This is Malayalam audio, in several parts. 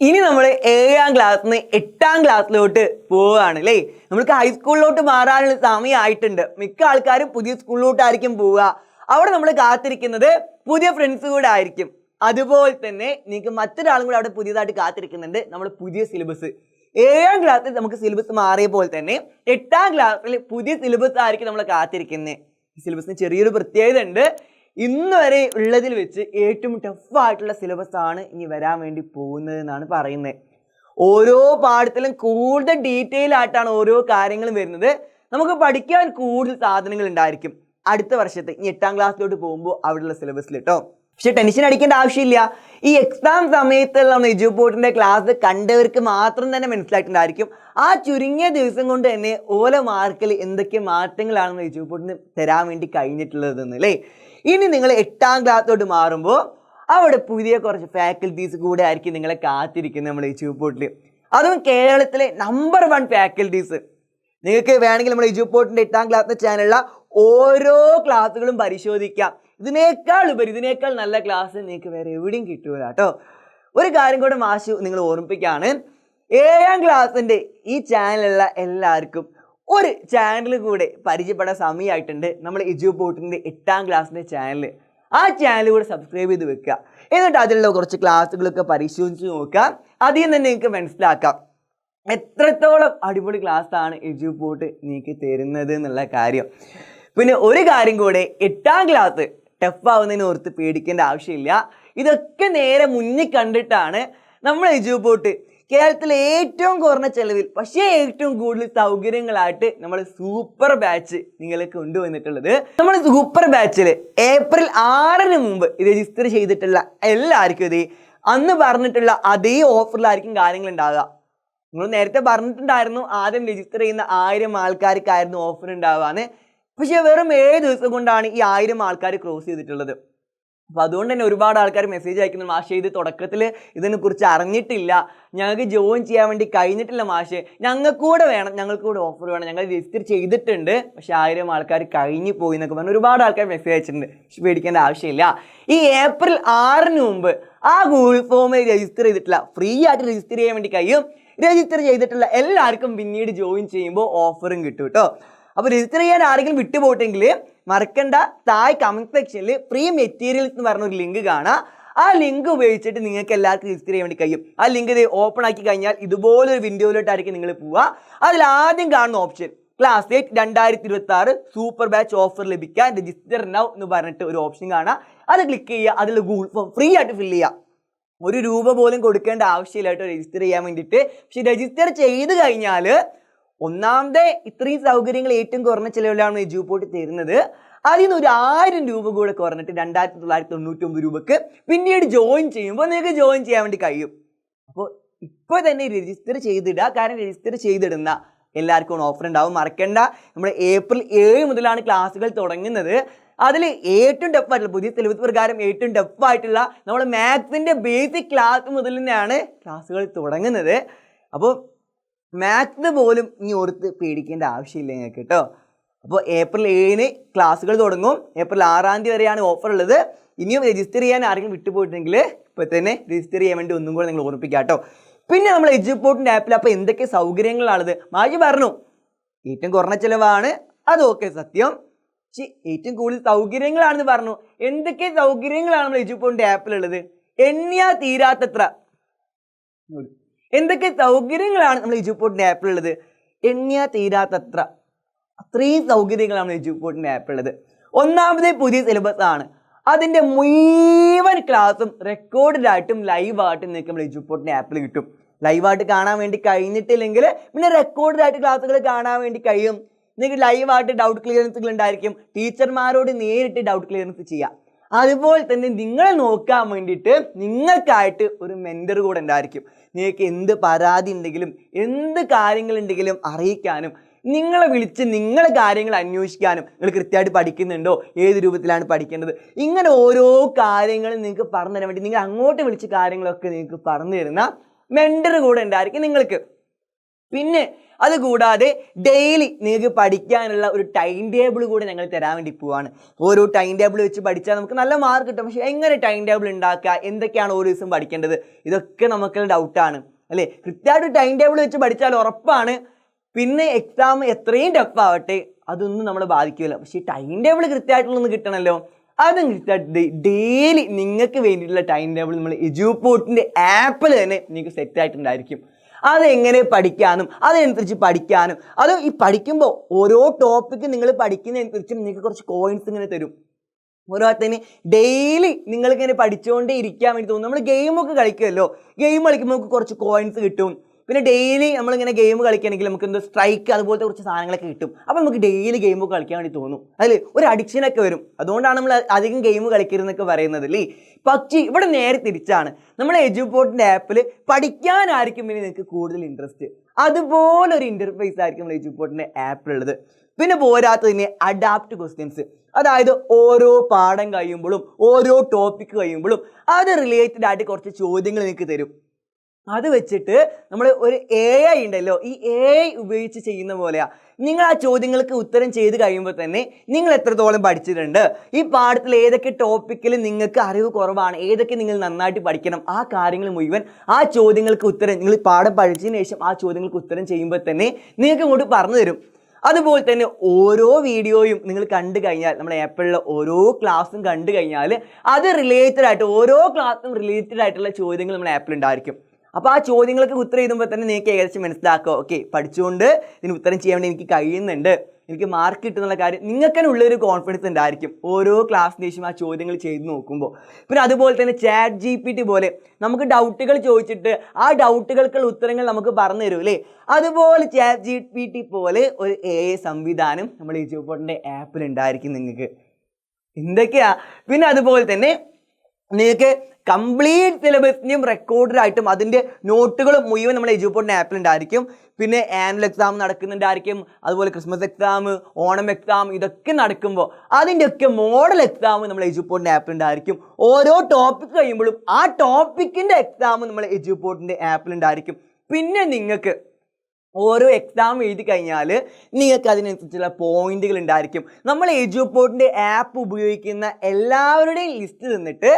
ഇനി നമ്മൾ 7ാം ക്ലാസ്സിൽ നിന്ന് 8ാം ക്ലാസ്സിലോട്ട് പോവുകയാണ് അല്ലേ. നമ്മൾക്ക് ഹൈസ്കൂളിലോട്ട് മാറാനുള്ള സമയമായിട്ടുണ്ട്. മിക്ക ആൾക്കാരും പുതിയ സ്കൂളിലോട്ടായിരിക്കും പോവുക. അവിടെ നമ്മൾ കാത്തിരിക്കുന്നത് പുതിയ ഫ്രണ്ട്സ് കൂടെ ആയിരിക്കും. അതുപോലെ തന്നെ നിങ്ങൾക്ക് മറ്റൊരാളും കൂടെ അവിടെ പുതിയതായിട്ട് കാത്തിരിക്കുന്നുണ്ട്. നമ്മൾ പുതിയ സിലബസ് 7ാം ക്ലാസ്സിൽ നമുക്ക് സിലബസ് മാറിയ പോലെ തന്നെ 8ാം ക്ലാസ്സിൽ പുതിയ സിലബസ് ആയിരിക്കും നമ്മൾ കാത്തിരിക്കുന്നത്. സിലബസിന് ചെറിയൊരു പ്രത്യേകത ഉണ്ട്. ഇന്ന് വരെ ഉള്ളതിൽ വെച്ച് ഏറ്റവും ടഫായിട്ടുള്ള സിലബസ് ആണ് ഇനി വരാൻ വേണ്ടി പോകുന്നത് എന്നാണ് പറയുന്നത്. ഓരോ പാഠത്തിലും കൂടുതൽ ഡീറ്റെയിൽ ആയിട്ടാണ് ഓരോ കാര്യങ്ങളും വരുന്നത്. നമുക്ക് പഠിക്കാൻ കൂടുതൽ സാധനങ്ങൾ ഉണ്ടായിരിക്കും അടുത്ത വർഷത്തെ ഇനി 8ാം ക്ലാസ്സിലോട്ട് പോകുമ്പോൾ അവിടെയുള്ള സിലബസിൽ കേട്ടോ. പക്ഷെ ടെൻഷൻ അടിക്കേണ്ട ആവശ്യമില്ല. ഈ എക്സാം സമയത്തുള്ള എജ്യൂപോർട്ടിന്റെ ക്ലാസ് കണ്ടവർക്ക് മാത്രം തന്നെ മനസ്സിലായിട്ടുണ്ടായിരിക്കും. ആ ചുരുങ്ങിയ ദിവസം കൊണ്ട് തന്നെ ഓരോ മാർക്കിൽ എന്തൊക്കെ മാറ്റങ്ങളാണെന്ന് എജ്യൂപോർട്ടിന് തരാൻ വേണ്ടി കഴിഞ്ഞിട്ടുള്ളതെന്ന് അല്ലേ. ഇനി നിങ്ങൾ 8ാം ക്ലാസ്സിലോട്ട് മാറുമ്പോൾ അവിടെ പുതിയ കുറച്ച് ഫാക്കൽറ്റീസ് കൂടെ ആയിരിക്കും നിങ്ങളെ കാത്തിരിക്കുന്നത് നമ്മുടെ എജ്യൂപോർട്ടിൽ. അതും കേരളത്തിലെ നമ്പർ 1 ഫാക്കൽറ്റീസ്. നിങ്ങൾക്ക് വേണമെങ്കിൽ നമ്മുടെ എജ്യൂപോർട്ടിന്റെ 8ാം ക്ലാസ്സിന്റെ ചാനലിലുള്ള ഓരോ ക്ലാസ്സുകളും പരിശോധിക്കാം. ഇതിനേക്കാൾ നല്ല ക്ലാസ് നിങ്ങൾക്ക് വേറെ എവിടെയും കിട്ടൂല കേട്ടോ. ഒരു കാര്യം കൂടെ മാഷു നിങ്ങൾ ഓർമ്മിപ്പിക്കുകയാണ്. 7ാം ക്ലാസ്സിന്റെ ഈ ചാനലിലുള്ള എല്ലാവർക്കും ഒരു ചാനൽ കൂടെ പരിചയപ്പെടാൻ സമയമായിട്ടുണ്ട്. നമ്മൾ എജ്യൂപോർട്ടിന്റെ 8ാം ക്ലാസ്സിന്റെ ചാനൽ. ആ ചാനൽ കൂടെ സബ്സ്ക്രൈബ് ചെയ്ത് വെക്കുക. എന്നിട്ട് അതിലുള്ള കുറച്ച് ക്ലാസ്സുകളൊക്കെ പരിശോധിച്ച് നോക്കാം. അതിൽ തന്നെ നിങ്ങൾക്ക് മനസ്സിലാക്കാം എത്രത്തോളം അടിപൊളി ക്ലാസ് ആണ് എജ്യൂപോർട്ട് നിങ്ങൾക്ക് തരുന്നത് എന്നുള്ള കാര്യം. പിന്നെ ഒരു കാര്യം കൂടെ, 8ാം ക്ലാസ് ടഫ് ആവുന്നതിന് ഓർത്ത് പേടിക്കേണ്ട ആവശ്യമില്ല. ഇതൊക്കെ നേരെ മുന്നിൽ കണ്ടിട്ടാണ് നമ്മൾ എജ്യൂപോർട്ട് കേരളത്തിലെ ഏറ്റവും കുറഞ്ഞ ചെലവിൽ പക്ഷേ ഏറ്റവും കൂടുതൽ സൗകര്യങ്ങളായിട്ട് നമ്മൾ സൂപ്പർ ബാച്ച് നിങ്ങൾക്ക് കൊണ്ടുവന്നിട്ടുള്ളത്. നമ്മൾ സൂപ്പർ ബാച്ചിൽ ഏപ്രിൽ 6-ന് മുമ്പ് രജിസ്റ്റർ ചെയ്തിട്ടുള്ള എല്ലാവർക്കും ഇത് അന്ന് പറഞ്ഞിട്ടുള്ള അതേ ഓഫറിലായിരിക്കും കാര്യങ്ങൾ ഉണ്ടാവുക. നിങ്ങൾ നേരത്തെ പറഞ്ഞിട്ടുണ്ടായിരുന്നു ആദ്യം രജിസ്റ്റർ ചെയ്യുന്ന 1000 ആൾക്കാർക്കായിരുന്നു ഓഫർ ഉണ്ടാവുകയെന്ന്. പക്ഷെ വെറും 7 ദിവസം കൊണ്ടാണ് ഈ 1000 ആൾക്കാർ ക്രോസ് ചെയ്തിട്ടുള്ളത്. അപ്പോൾ അതുകൊണ്ട് തന്നെ ഒരുപാട് ആൾക്കാർ മെസ്സേജ് അയക്കുന്നു, മാഷെ ഇത് തുടക്കത്തിൽ ഇതിനെക്കുറിച്ച് അറിഞ്ഞിട്ടില്ല, ഞങ്ങൾക്ക് ജോയിൻ ചെയ്യാൻ വേണ്ടി കഴിഞ്ഞിട്ടില്ല മാഷെ, ഞങ്ങൾക്കൂടെ വേണം, ഞങ്ങൾക്കൂടെ ഓഫർ വേണം, ഞങ്ങൾ രജിസ്റ്റർ ചെയ്തിട്ടുണ്ട് പക്ഷെ 1000 ആൾക്കാർ കഴിഞ്ഞു പോയി എന്നൊക്കെ പറഞ്ഞ് ഒരുപാട് ആൾക്കാർ മെസ്സേജ് അയച്ചിട്ടുണ്ട്. പക്ഷെ പേടിക്കേണ്ട ആവശ്യമില്ല. ഈ ഏപ്രിൽ 6-ന് മുമ്പ് ആ ഗൂഗിൾ ഫോമിൽ രജിസ്റ്റർ ചെയ്തിട്ടില്ല, ഫ്രീ ആയിട്ട് രജിസ്റ്റർ ചെയ്യാൻ വേണ്ടി കഴിയും. രജിസ്റ്റർ ചെയ്തിട്ടുള്ള എല്ലാവർക്കും പിന്നീട് ജോയിൻ ചെയ്യുമ്പോൾ ഓഫറും കിട്ടും കേട്ടോ. അപ്പോൾ രജിസ്റ്റർ ചെയ്യാൻ ആരെങ്കിലും വിട്ടുപോയിട്ടെങ്കിൽ മറക്കണ്ട, താഴെ കമന്റ് സെക്ഷനിൽ ഫ്രീ മെറ്റീരിയൽസ് എന്ന് പറഞ്ഞൊരു ലിങ്ക് കാണാം. ആ ലിങ്ക് ഉപയോഗിച്ചിട്ട് നിങ്ങൾക്ക് എല്ലാവർക്കും രജിസ്റ്റർ ചെയ്യാൻ വേണ്ടി കഴിയും. ആ ലിങ്ക് ഇത് ഓപ്പൺ ആക്കി കഴിഞ്ഞാൽ ഇതുപോലൊരു വിൻഡോയിലോട്ടായിരിക്കും നിങ്ങൾ പോവുക. അതിൽ ആദ്യം കാണുന്ന option class 8 2026 super batch offer ലഭിക്കാൻ രജിസ്റ്റർ നൗ എന്ന് പറഞ്ഞിട്ട് ഒരു ഓപ്ഷൻ കാണാം. അത് ക്ലിക്ക് ചെയ്യുക. അതിൽ ഗൂഗിൾ ഫോം ഫ്രീ ആയിട്ട് ഫില്ല് ചെയ്യുക. 1 രൂപ പോലും കൊടുക്കേണ്ട ആവശ്യമില്ല കേട്ടോ രജിസ്റ്റർ ചെയ്യാൻ വേണ്ടിയിട്ട്. പക്ഷെ രജിസ്റ്റർ ചെയ്ത് കഴിഞ്ഞാൽ ഒന്നാമത്തെ ഇത്രയും സൗകര്യങ്ങൾ ഏറ്റവും കുറഞ്ഞ ചിലവിലാണ് എജ്യൂപോർട്ട് തരുന്നത്. അതിൽ നിന്ന് ഒരു 1000 രൂപ കൂടെ കുറഞ്ഞിട്ട് 2999 രൂപക്ക് പിന്നീട് ജോയിൻ ചെയ്യുമ്പോൾ നിങ്ങൾക്ക് ജോയിൻ ചെയ്യാൻ വേണ്ടി കഴിയും. അപ്പോൾ ഇപ്പോൾ തന്നെ രജിസ്റ്റർ ചെയ്തിടുക. കാരണം രജിസ്റ്റർ ചെയ്തിടുന്ന എല്ലാവർക്കും ഓഫർ ഉണ്ടാവും. മറക്കണ്ട, നമ്മൾ ഏപ്രിൽ 7 മുതലാണ് ക്ലാസ്സുകൾ തുടങ്ങുന്നത്. അതിൽ ഏറ്റവും ടഫായിട്ടുള്ള പുതിയ സിലബസ് പ്രകാരം ഏറ്റവും ടഫായിട്ടുള്ള നമ്മുടെ മാത്സിൻ്റെ ബേസിക് ക്ലാസ് മുതൽ തന്നെയാണ് ക്ലാസ്സുകൾ തുടങ്ങുന്നത്. അപ്പോൾ മാത്സ് പോലും ഇനി ഓർത്ത് പേടിക്കേണ്ട ആവശ്യമില്ല നിങ്ങൾക്ക് കേട്ടോ. അപ്പോൾ ഏപ്രിൽ 7-ന് ക്ലാസ്സുകൾ തുടങ്ങും. ഏപ്രിൽ 6-ാം തീയതി വരെയാണ് ഓഫർ ഉള്ളത്. ഇനിയും രജിസ്റ്റർ ചെയ്യാൻ ആരെങ്കിലും വിട്ടുപോയിട്ടുണ്ടെങ്കിൽ ഇപ്പോൾ തന്നെ രജിസ്റ്റർ ചെയ്യാൻ വേണ്ടി ഒന്നും കൂടെ നിങ്ങൾ ഓർമ്മിപ്പിക്കുക കേട്ടോ. പിന്നെ നമ്മൾ എജ്യൂപോർട്ടിൻ്റെ ആപ്പിൽ അപ്പോൾ എന്തൊക്കെ സൗകര്യങ്ങളാണത് മാജി പറഞ്ഞു. ഏറ്റവും കുറഞ്ഞ ചിലവാണ്, അത് ഓക്കെ സത്യം. പക്ഷേ ഏറ്റവും കൂടുതൽ സൗകര്യങ്ങളാണെന്ന് പറഞ്ഞു. എന്തൊക്കെ സൗകര്യങ്ങളാണ് നമ്മൾ എജ്യൂപോർട്ടിൻ്റെ ആപ്പിലുള്ളത്? എണ്ണിയാൽ തീരാത്തത്ര എന്തൊക്കെ സൗകര്യങ്ങളാണ് നമ്മൾ എജ്യൂപോർട്ടിൻ്റെ ആപ്പിലുള്ളത്? എണ്ണിയാൽ തീരാത്തത്ര അത്രയും സൗകര്യങ്ങളാണ് എജ്യൂപോർട്ടിൻ്റെ ആപ്പിലുള്ളത്. ഒന്നാമത് പുതിയ സിലബസ് ആണ്. അതിൻ്റെ മുഴുവൻ ക്ലാസ്സും റെക്കോർഡായിട്ടും ലൈവായിട്ടും നിങ്ങൾക്ക് നമ്മൾ എജ്യൂപോർട്ടിൻ്റെ ആപ്പിൽ കിട്ടും. ലൈവായിട്ട് കാണാൻ വേണ്ടി കഴിഞ്ഞിട്ടില്ലെങ്കിൽ പിന്നെ റെക്കോർഡായിട്ട് ക്ലാസ്സുകൾ കാണാൻ വേണ്ടി കഴിയും. നിങ്ങൾക്ക് ലൈവായിട്ട് ഡൗട്ട് ക്ലിയറൻസുകൾ ഉണ്ടായിരിക്കും. ടീച്ചർമാരോട് നേരിട്ട് ഡൗട്ട് ക്ലിയറൻസ് ചെയ്യാം. അതുപോലെ തന്നെ നിങ്ങളെ നോക്കാൻ വേണ്ടിയിട്ട് നിങ്ങൾക്കായിട്ട് ഒരു മെൻറ്റർ കൂടെ ഉണ്ടായിരിക്കും. നിങ്ങൾക്ക് എന്ത് പരാതി ഉണ്ടെങ്കിലും എന്ത് കാര്യങ്ങളുണ്ടെങ്കിലും അറിയിക്കാനും നിങ്ങളെ വിളിച്ച് നിങ്ങളെ കാര്യങ്ങൾ അന്വേഷിക്കാനും, നിങ്ങൾ കൃത്യമായിട്ട് പഠിക്കുന്നുണ്ടോ, ഏത് രൂപത്തിലാണ് പഠിക്കേണ്ടത്, ഇങ്ങനെ ഓരോ കാര്യങ്ങളും നിങ്ങൾക്ക് പറഞ്ഞു തരാൻ വേണ്ടി നിങ്ങൾ അങ്ങോട്ട് വിളിച്ച് കാര്യങ്ങളൊക്കെ നിങ്ങൾക്ക് പറഞ്ഞു തരുന്ന മെൻറ്റർ കൂടെ ഉണ്ടായിരിക്കും നിങ്ങൾക്ക്. പിന്നെ അതുകൂടാതെ ഡെയിലി നിങ്ങൾക്ക് പഠിക്കാനുള്ള ഒരു ടൈം ടേബിൾ കൂടി ഞങ്ങൾ തരാൻ വേണ്ടി പോവാണ്. ഓരോ ടൈം ടേബിൾ വെച്ച് പഠിച്ചാൽ നമുക്ക് നല്ല മാർക്ക് കിട്ടും. പക്ഷേ എങ്ങനെ ടൈം ടേബിൾ ഉണ്ടാക്കുക, എന്തൊക്കെയാണ് ഓരോ ദിവസം പഠിക്കേണ്ടത്, ഇതൊക്കെ നമുക്ക് ഡൗട്ടാണ് അല്ലേ. കൃത്യമായിട്ട് ടൈം ടേബിൾ വെച്ച് പഠിച്ചാൽ ഉറപ്പാണ് പിന്നെ എക്സാം എത്രയും ടഫ് ആവട്ടെ അതൊന്നും നമ്മളെ ബാധിക്കില്ല. പക്ഷേ ടൈം ടേബിൾ കൃത്യമായിട്ടുള്ളൊന്ന് കിട്ടണമല്ലോ. അതും കൃത്യമായിട്ട് ഡെയിലി നിങ്ങൾക്ക് വേണ്ടിയിട്ടുള്ള ടൈം ടേബിൾ നമ്മൾ എജുപോർട്ടിൻ്റെ ആപ്പിൽ തന്നെ നിങ്ങൾക്ക് സെറ്റ് ആയിട്ടുണ്ടായിരിക്കും. അതെങ്ങനെ പഠിക്കാനും അതനുസരിച്ച് പഠിക്കാനും, അത് ഈ പഠിക്കുമ്പോൾ ഓരോ ടോപ്പിക്ക് നിങ്ങൾ പഠിക്കുന്നതനുസരിച്ചും നിങ്ങൾക്ക് കുറച്ച് കോയിൻസ് ഇങ്ങനെ തരും. ഓരോരുത്തന്നെ ഡെയിലി നിങ്ങളിങ്ങനെ പഠിച്ചുകൊണ്ടേ ഇരിക്കാൻ വേണ്ടി തോന്നും. നമ്മൾ ഗെയിമൊക്കെ കളിക്കുമല്ലോ, ഗെയിം കളിക്കുമ്പോൾ നമുക്ക് കുറച്ച് കോയിൻസ് കിട്ടും. പിന്നെ ഡെയിലി നമ്മളിങ്ങനെ ഗെയിം കളിക്കുകയാണെങ്കിൽ നമുക്ക് എന്തോ സ്ട്രൈക്ക് അതുപോലത്തെ കുറച്ച് സാധനങ്ങളൊക്കെ കിട്ടും. അപ്പോൾ നമുക്ക് ഡെയിലി ഗെയിമൊക്കെ കളിക്കാൻ വേണ്ടി തോന്നും, അതിൽ ഒരു അഡിക്ഷനൊക്കെ വരും. അതുകൊണ്ടാണ് നമ്മൾ അധികം ഗെയിം കളിക്കരുതെന്നൊക്കെ പറയുന്നത് അല്ലേ. പക്ഷേ ഇവിടെ നേരെ തിരിച്ചാണ്. നമ്മൾ എജുപോർട്ടിൻ്റെ ആപ്പിൽ പഠിക്കാനായിരിക്കും പിന്നെ നിങ്ങൾക്ക് കൂടുതൽ ഇൻട്രസ്റ്റ്. അതുപോലെ ഒരു ഇൻ്റർഫേസ് ആയിരിക്കും നമ്മൾ എജുപോർട്ടിൻ്റെ ആപ്പിലുള്ളത്. പിന്നെ പോരാത്തതിന് അഡാപ്റ്റ് ക്വസ്റ്റ്യൻസ്, അതായത് ഓരോ പാഠം കഴിയുമ്പോഴും ഓരോ ടോപ്പിക്ക് കഴിയുമ്പോഴും അത് റിലേറ്റഡ് ആയിട്ട് കുറച്ച് ചോദ്യങ്ങൾ നിങ്ങൾക്ക് തരും. അത് വെച്ചിട്ട് നമ്മൾ ഒരു AI ഉണ്ടല്ലോ, ഈ AI ഉപയോഗിച്ച് ചെയ്യുന്ന പോലെയാണ്. നിങ്ങൾ ആ ചോദ്യങ്ങൾക്ക് ഉത്തരം ചെയ്ത് കഴിയുമ്പോൾ തന്നെ നിങ്ങൾ എത്രത്തോളം പഠിച്ചിട്ടുണ്ട്, ഈ പാഠത്തിൽ ഏതൊക്കെ ടോപ്പിക്കിൽ നിങ്ങൾക്ക് അറിവ് കുറവാണ്, ഏതൊക്കെ നിങ്ങൾ നന്നായിട്ട് പഠിക്കണം, ആ കാര്യങ്ങൾ മുഴുവൻ ആ ചോദ്യങ്ങൾക്ക് ഉത്തരം നിങ്ങൾ പാഠം പഠിച്ചതിന് ശേഷം ആ ചോദ്യങ്ങൾക്ക് ഉത്തരം ചെയ്യുമ്പോൾ തന്നെ നിങ്ങൾക്ക് ഇങ്ങോട്ട് പറഞ്ഞു തരും. അതുപോലെ തന്നെ ഓരോ വീഡിയോയും നിങ്ങൾ കണ്ടു കഴിഞ്ഞാൽ, നമ്മുടെ ആപ്പിളിലെ ഓരോ ക്ലാസ്സും കണ്ടു കഴിഞ്ഞാൽ അത് റിലേറ്റഡ് ആയിട്ട് ഓരോ ക്ലാസ്സും റിലേറ്റഡ് ആയിട്ടുള്ള ചോദ്യങ്ങൾ നമ്മുടെ ആപ്പിൽ ഉണ്ടായിരിക്കും. അപ്പോൾ ആ ചോദ്യങ്ങൾക്ക് ഉത്തരം എഴുതുമ്പോൾ തന്നെ നിങ്ങൾക്ക് ഏകദേശം മനസ്സിലാക്കുക, ഓക്കെ പഠിച്ചുകൊണ്ട് ഇതിന് ഉത്തരം ചെയ്യാൻ വേണ്ടി എനിക്ക് കഴിയുന്നുണ്ട്, എനിക്ക് മാർക്ക് കിട്ടുന്നുള്ള കാര്യം നിങ്ങൾക്ക് തന്നെ ഉള്ളൊരു കോൺഫിഡൻസ് ഉണ്ടായിരിക്കും ഓരോ ക്ലാസ്സിന് ശേഷം ആ ചോദ്യങ്ങൾ ചെയ്ത് നോക്കുമ്പോൾ. പിന്നെ അതുപോലെ തന്നെ ChatGPT പോലെ നമുക്ക് ഡൗട്ടുകൾ ചോദിച്ചിട്ട് ആ ഡൗട്ടുകൾക്കുള്ള ഉത്തരങ്ങൾ നമുക്ക് പറഞ്ഞു തരും അല്ലേ. അതുപോലെ ChatGPT പോലെ ഒരു AI സംവിധാനം നമ്മൾ എജുപോർട്ടിൻ്റെ ആപ്പിൽ ഉണ്ടായിരിക്കും നിങ്ങൾക്ക്. എന്തൊക്കെയാ? പിന്നെ അതുപോലെ തന്നെ നിങ്ങൾക്ക് കംപ്ലീറ്റ് സിലബസിൻ്റെയും റെക്കോർഡായിട്ടും അതിൻ്റെ നോട്ടുകളും മുഴുവൻ നമ്മൾ എജുപോർട്ടിൻ്റെ ആപ്പിൽ ഉണ്ടായിരിക്കും. പിന്നെ ആനുവൽ എക്സാം നടക്കുന്നുണ്ടായിരിക്കും, അതുപോലെ ക്രിസ്മസ് എക്സാം, ഓണം എക്സാം, ഇതൊക്കെ നടക്കുമ്പോൾ അതിൻ്റെയൊക്കെ മോഡൽ എക്സാം നമ്മൾ എജുപോർട്ടിൻ്റെ ആപ്പിൽ ഉണ്ടായിരിക്കും. ഓരോ ടോപ്പിക് കഴിയുമ്പോഴും ആ ടോപ്പിക്കിൻ്റെ എക്സാം നമ്മൾ എജുപോർട്ടിൻ്റെ ആപ്പിൽ ഉണ്ടായിരിക്കും. പിന്നെ നിങ്ങൾക്ക് ഓരോ എക്സാം എഴുതി കഴിഞ്ഞാൽ നിങ്ങൾക്ക് അതിനനുസരിച്ചുള്ള പോയിന്റുകൾ ഉണ്ടായിരിക്കും. നമ്മൾ എജുപോർട്ടിൻ്റെ ആപ്പ് ഉപയോഗിക്കുന്ന എല്ലാവരുടെയും ലിസ്റ്റ് തന്നിട്ട്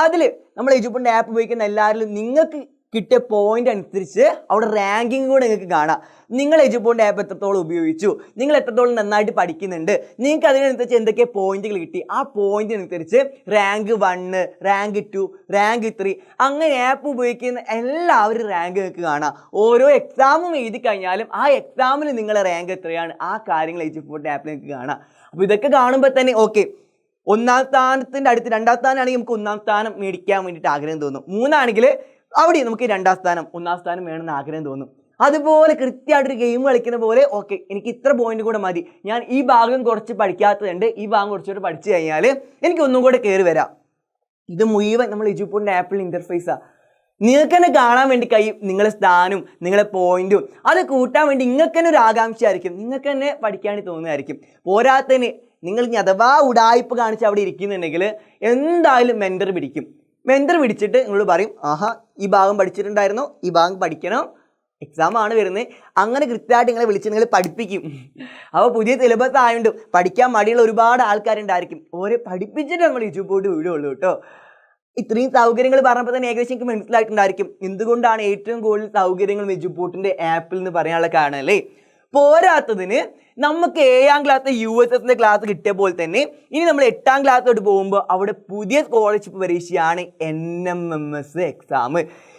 അതിൽ നമ്മൾ എജുപോർട്ടിൻ്റെ ആപ്പ് ഉപയോഗിക്കുന്ന എല്ലാവരിലും നിങ്ങൾക്ക് കിട്ടിയ പോയിന്റ് അനുസരിച്ച് അവിടെ റാങ്കിങ് കൂടെ നിങ്ങൾക്ക് കാണാം. നിങ്ങൾ എജുപോർട്ടിൻ്റെ ആപ്പ് എത്രത്തോളം ഉപയോഗിച്ചു, നിങ്ങൾ എത്രത്തോളം നന്നായിട്ട് പഠിക്കുന്നുണ്ട്, നിങ്ങൾക്ക് അതിനനുസരിച്ച് എന്തൊക്കെ പോയിന്റുകൾ കിട്ടി, ആ പോയിന്റിനനുസരിച്ച് റാങ്ക് 1, റാങ്ക് 2, റാങ്ക് 3 അങ്ങനെ ആപ്പ് ഉപയോഗിക്കുന്ന എല്ലാവരും റാങ്ക് നിങ്ങൾക്ക് കാണാം. ഓരോ എക്സാമും എഴുതി കഴിഞ്ഞാലും ആ എക്സാമിൽ നിങ്ങളുടെ റാങ്ക് എത്രയാണ് ആ കാര്യങ്ങൾ എജുപോർട്ടിൻ്റെ ആപ്പിൽ നിങ്ങൾക്ക് കാണാം. അപ്പോൾ ഇതൊക്കെ കാണുമ്പോൾ തന്നെ ഓക്കെ, ഒന്നാം സ്ഥാനത്തിൻ്റെ അടുത്ത് രണ്ടാം സ്ഥാനമാണെങ്കിൽ നമുക്ക് ഒന്നാം സ്ഥാനം മേടിക്കാൻ വേണ്ടിയിട്ട് ആഗ്രഹം തോന്നും. 3 ആണെങ്കിൽ അവിടെ നമുക്ക് 2ാം സ്ഥാനം 1ാം സ്ഥാനം വേണമെന്ന് ആഗ്രഹം തോന്നും. അതുപോലെ കൃത്യമായിട്ടൊരു ഗെയിം കളിക്കുന്ന പോലെ ഓക്കെ എനിക്ക് ഇത്ര പോയിന്റ് കൂടെ മതി, ഞാൻ ഈ ഭാഗം കുറച്ച് പഠിക്കാത്തതുണ്ട്, ഈ ഭാഗം കുറച്ചുകൂടെ പഠിച്ചു കഴിഞ്ഞാൽ എനിക്ക് ഒന്നും കൂടെ കയറി വരാം. ഇത് മുഴുവൻ നമ്മൾ എജുപോർട്ടിൻ്റെ ആപ്പിൾ ഇൻ്റർഫേസാണ്. നിങ്ങൾക്ക് തന്നെ കാണാൻ വേണ്ടി കഴിയും നിങ്ങളുടെ സ്ഥാനവും നിങ്ങളുടെ പോയിന്റും. അത് കൂട്ടാൻ വേണ്ടി നിങ്ങൾക്ക് തന്നെ ഒരു ആകാംക്ഷ ആയിരിക്കും, നിങ്ങൾക്ക് തന്നെ പഠിക്കാൻ തോന്നുന്നതായിരിക്കും. പോരാത്തതിന് നിങ്ങൾ അഥവാ ഉടായ്പ കാണിച്ച് അവിടെ ഇരിക്കുന്നുണ്ടെങ്കിൽ എന്തായാലും മെൻറ്റർ പിടിക്കും. മെൻറ്റർ പിടിച്ചിട്ട് നിങ്ങൾ പറയും, ആഹാ ഈ ഭാഗം പഠിച്ചിട്ടുണ്ടായിരുന്നോ, ഈ ഭാഗം പഠിക്കണം, എക്സാം ആണ് വരുന്നത്, അങ്ങനെ കൃത്യമായിട്ട് നിങ്ങളെ വിളിച്ച് നിങ്ങൾ പഠിപ്പിക്കും. അപ്പോൾ പുതിയ സിലബസ് ആയതുകൊണ്ട് പഠിക്കാൻ മടിയുള്ള ഒരുപാട് ആൾക്കാരുണ്ടായിരിക്കും, ഓരെ പഠിപ്പിച്ചിട്ട് നമ്മൾ എജുപോർട്ട് വീടുള്ളൂ കേട്ടോ. ഇത്രയും സൗകര്യങ്ങൾ പറഞ്ഞപ്പോൾ തന്നെ ഏകദേശം എനിക്ക് മനസ്സിലായിട്ടുണ്ടായിരിക്കും എന്തുകൊണ്ടാണ് ഏറ്റവും കൂടുതൽ സൗകര്യങ്ങൾ എജുപോർട്ടിൻ്റെ ആപ്പിൽ എന്ന് പറയാനുള്ള കാരണം അല്ലേ. പോരാത്തതിന് നമുക്ക് 7ാം ക്ലാസ് USSൻ്റെ ക്ലാസ് കിട്ടിയ പോലെ തന്നെ ഇനി നമ്മൾ 8ാം ക്ലാസ്സിലോട്ട് പോകുമ്പോൾ അവിടെ പുതിയ സ്കോളർഷിപ്പ് പരീക്ഷയാണ് NMMS എക്സാം.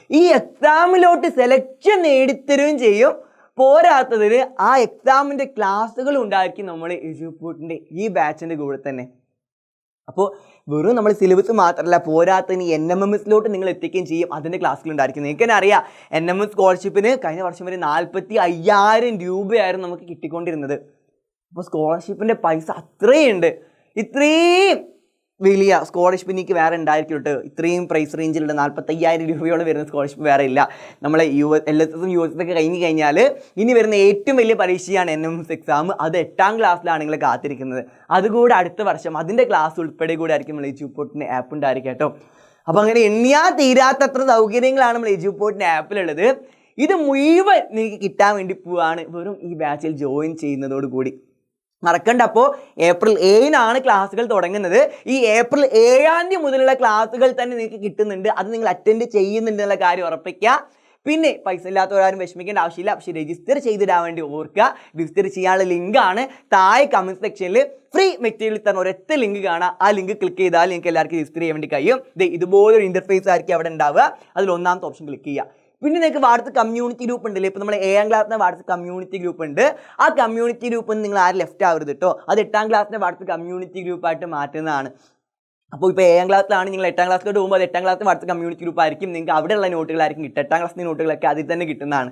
ഈ എക്സാമിലോട്ട് സെലക്ഷൻ നേടിത്തരുകയും ചെയ്യും. പോരാത്തതിന് ആ എക്സാമിൻ്റെ ക്ലാസ്സുകൾ ഉണ്ടായിരിക്കും നമ്മൾ എജുപോർട്ടിൻ്റെ ഈ ബാച്ചിൻ്റെ കൂടെ തന്നെ. അപ്പോൾ വെറും നമ്മൾ സിലബസ് മാത്രമല്ല, പോരാത്തതിന് NMMSലോട്ട് നിങ്ങൾ എത്തിക്കുകയും ചെയ്യും, അതിൻ്റെ ക്ലാസ്സുകളുണ്ടായിരിക്കും. നിങ്ങൾക്ക് തന്നെ അറിയാം NMS സ്കോളർഷിപ്പിന് കഴിഞ്ഞ വർഷം വരെ 45,000 രൂപയായിരുന്നു നമുക്ക് കിട്ടിക്കൊണ്ടിരുന്നത്. അപ്പോൾ സ്കോളർഷിപ്പിൻ്റെ പൈസ അത്രയുണ്ട്. ഇത്രയും വലിയ സ്കോളർഷിപ്പ് എനിക്ക് വേറെ ഉണ്ടായിരിക്കും കേട്ടോ. ഇത്രയും പ്രൈസ് റേഞ്ചിലുള്ള 45,000 രൂപയോളം വരുന്ന സ്കോളർഷിപ്പ് വേറെ ഇല്ല. നമ്മളെ LSSും USS ഒക്കെ കഴിഞ്ഞ് കഴിഞ്ഞാൽ ഇനി വരുന്ന ഏറ്റവും വലിയ പരീക്ഷയാണ് NMS എക്സാം. അത് 8ാം ക്ലാസ്സിലാണ് നിങ്ങൾ കാത്തിരിക്കുന്നത്. അതുകൂടെ അടുത്ത വർഷം അതിൻ്റെ ക്ലാസ് ഉൾപ്പെടെ കൂടെ ആയിരിക്കും നമ്മൾ എജുപോർട്ടിൻ്റെ ആപ്പ് ഉണ്ടായിരിക്കും കേട്ടോ. അപ്പോൾ അങ്ങനെ എണ്ണിയാൽ തീരാത്തത്ര സൗകര്യങ്ങളാണ് നമ്മൾ എജുപോർട്ടിൻ്റെ ആപ്പിലുള്ളത്. ഇത് മുഴുവൻ നിങ്ങൾക്ക് കിട്ടാൻ വേണ്ടി പോവാണ് വെറും ഈ ബാച്ചിൽ ജോയിൻ ചെയ്യുന്നതോട് കൂടി. മറക്കണ്ട. അപ്പോൾ ഏപ്രിൽ 7-നാണ് ക്ലാസ്സുകൾ തുടങ്ങുന്നത്. ഈ ഏപ്രിൽ 7-ാം തീയതി മുതലുള്ള ക്ലാസ്സുകൾ തന്നെ നിങ്ങൾക്ക് കിട്ടുന്നുണ്ട്. അത് നിങ്ങൾ അറ്റൻഡ് ചെയ്യുന്നുണ്ട് എന്നുള്ള കാര്യം ഉറപ്പിക്കുക. പിന്നെ പൈസ ഇല്ലാത്തവരാരും വിഷമിക്കേണ്ട ആവശ്യമില്ല. പക്ഷേ രജിസ്റ്റർ ചെയ്തിടാൻ വേണ്ടി ഓർക്കുക. രജിസ്റ്റർ ചെയ്യാനുള്ള ലിങ്കാണ് താഴെ കമൻറ്റ് സെക്ഷനിൽ ഫ്രീ മെറ്റീരിയൽ തന്നെ ഒരൊറ്റ ലിങ്ക് കാണാം. ആ ലിങ്ക് ക്ലിക്ക് ചെയ്താൽ നിങ്ങൾക്ക് എല്ലാവർക്കും രജിസ്റ്റർ ചെയ്യാൻ വേണ്ടി കഴിയും. ഇതുപോലൊരു ഇൻ്റർഫേസ് ആയിരിക്കും അവിടെ ഉണ്ടാവുക. അതിൽ 1-ാമത്തെ ഓപ്ഷൻ ക്ലിക്ക് ചെയ്യുക. പിന്നെ നിങ്ങൾക്ക് വാട്സ്ആപ്പ് കമ്മ്യൂണിറ്റി ഗ്രൂപ്പ് ഉണ്ടല്ലേ. ഇപ്പോൾ നമ്മൾ 7-ാം ക്ലാസ്സിൻ്റെ വാട്സ്ആപ്പ് കമ്മ്യൂണിറ്റി ഗ്രൂപ്പ് ഉണ്ട്. ആ കമ്മ്യൂണിറ്റി ഗ്രൂപ്പ് നിങ്ങൾ ആരും ലെഫ്റ്റ് ആവരുത് കേട്ടോ. അത് 8-ാം ക്ലാസ്സിൻ്റെ വാട്സ്ആപ്പ് കമ്മ്യൂണിറ്റി ഗ്രൂപ്പായിട്ട് മാറ്റുന്നതാണ്. അപ്പോൾ ഇപ്പോൾ 7-ാം ക്ലാസ്സിലാണ് നിങ്ങൾ 8-ാം ക്ലാസ്സിലോട്ട് പോകുമ്പോൾ അത് 8-ാം ക്ലാസ് വാട്സ്ആപ്പ് കമ്മ്യൂണിറ്റി ഗ്രൂപ്പ് ആയിരിക്കും. നിങ്ങൾക്ക് അവിടെയുള്ള നോട്ടുകളായിരിക്കും കിട്ടുക. 8-ാം ക്ലാസ്സിൻ്റെ നോട്ടുകളൊക്കെ അതിൽ തന്നെ കിട്ടുന്നതാണ്.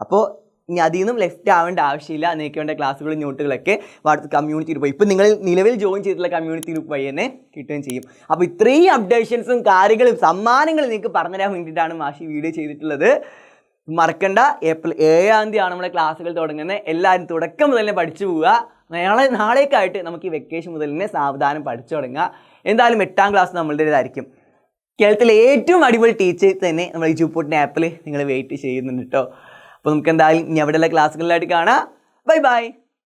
അപ്പോൾ ഇനി അതിൽ നിന്നും ലെഫ്റ്റ് ആവേണ്ട ആവശ്യമില്ല. നിങ്ങൾക്ക് വേണ്ട ക്ലാസ്സുകളും നോട്ടുകളൊക്കെ വാട്സ്ആപ്പ് കമ്മ്യൂണിറ്റി ഗ്രൂപ്പ് ഇപ്പോൾ നിങ്ങൾ നിലവിൽ ജോയിൻ ചെയ്തിട്ടുള്ള കമ്മ്യൂണിറ്റി ഗ്രൂപ്പ് വഴി തന്നെ കിട്ടുകയും ചെയ്യും. അപ്പോൾ ഇത്രയും അപ്ഡേഷൻസും കാര്യങ്ങളും സമ്മാനങ്ങളും നിങ്ങൾക്ക് പറഞ്ഞുതരാൻ വേണ്ടിയിട്ടാണ് മാഷി വീഡിയോ ചെയ്തിട്ടുള്ളത്. മറക്കണ്ട, ഏപ്രിൽ 7-ാം തീയതിയാണ് നമ്മുടെ ക്ലാസ്സുകൾ തുടങ്ങുന്നത്. എല്ലാവരും തുടക്കം മുതൽ തന്നെ പഠിച്ചു പോവുക. നാളേക്കായിട്ട് നമുക്ക് ഈ വെക്കേഷൻ മുതൽ തന്നെ സാവധാനം പഠിച്ചു തുടങ്ങുക. എന്തായാലും 8-ാം ക്ലാസ് നമ്മളുടേതായിരിക്കും. കേരളത്തിലെ ഏറ്റവും അടിപൊളി ടീച്ചേഴ്സ് തന്നെ നമ്മൾ ഈ ജൂപ്പോട്ടിൻ്റെ ആപ്പിൽ നിങ്ങൾ വെയിറ്റ് ചെയ്യുന്നുണ്ട് കേട്ടോ. അപ്പോൾ നമുക്ക് എന്തായാലും ഇനി അവിടെയുള്ള ക്ലാസ്സുകളിലായിട്ട് കാണാം. Bye bye.